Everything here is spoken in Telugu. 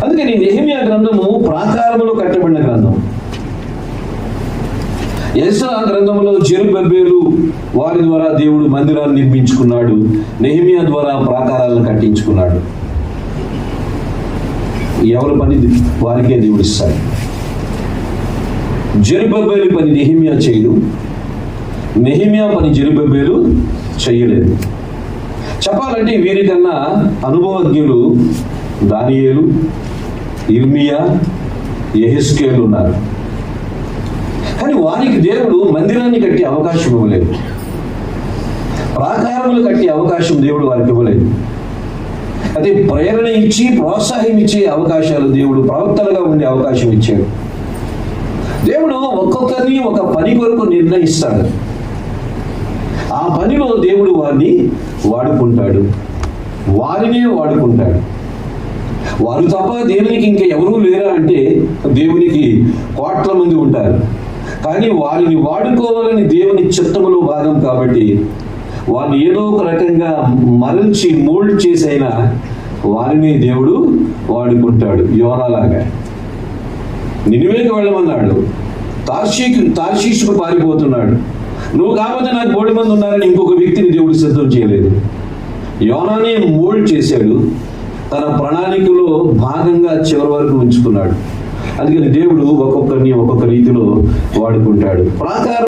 అందుకని నెహెమ్యా గ్రంథము ప్రాకారములో కట్టబడిన గ్రంథం. ఎజ్రా గ్రంథంలో జెరుబ్బెబెలు వారి ద్వారా దేవుడు మందిరాన్ని నిర్మించుకున్నాడు, నెహెమ్యా ద్వారా ప్రాకారాలను కట్టించుకున్నాడు. ఎవరి పని వారికే దేవుడు ఇస్తాడు. జెరుబ్బెబెలు పని నెహెమ్యా చేయడు, నెహెమ్యా పని జెరుబ్బెబెలు చెయ్యలేదు. చెప్పాలంటే వీరికన్నా అనుభవజ్ఞులు దానియేలు, ఇర్మియా, యెహెజ్కేలు ఉన్నారు. కానీ వారికి దేవుడు మందిరాన్ని కట్టే అవకాశం ఇవ్వలేదు, ప్రాకారములు కట్టే అవకాశం దేవుడు వారికి ఇవ్వలేదు. అదే ప్రేరణ ఇచ్చి ప్రోత్సాహం ఇచ్చే అవకాశాలు దేవుడు ప్రవక్తలుగా ఉండే అవకాశం ఇచ్చాడు. దేవుడు ఒక్కొక్కరిని ఒక పని కొరకు నిర్ణయిస్తాడు. ఆ పనిలో దేవుడు వారిని వాడుకుంటాడు, వారినే వాడుకుంటాడు. వారు తప్ప దేవునికి ఇంకా ఎవరూ లేరా అంటే దేవునికి కోట్ల మంది ఉంటారు. కానీ వారిని వాడుకోవాలని దేవుని చిత్తములో భాగం కాబట్టి వారిని ఏదో ఒక రకంగా మరల్చి మోల్డ్ చేసైనా వారిని దేవుడు వాడుకుంటాడు. యోనాలాగా నినివేకి వెళ్ళమన్నాడు, తార్షీషుకు పారిపోతున్నాడు. నువ్వు కాకపోతే నాకు 3 మంది ఉన్నారని ఇంకొక వ్యక్తిని దేవుడు సిద్ధం చేయలేదు. యోనానే మోల్డ్ చేశాడు, తన ప్రణాళికలో భాగంగా చివరి వరకు ఉంచుకున్నాడు. అందుకని దేవుడు ఒక్కొక్కరిని ఒక్కొక్క రీతిలో వాడుకుంటాడు. ప్రాకారం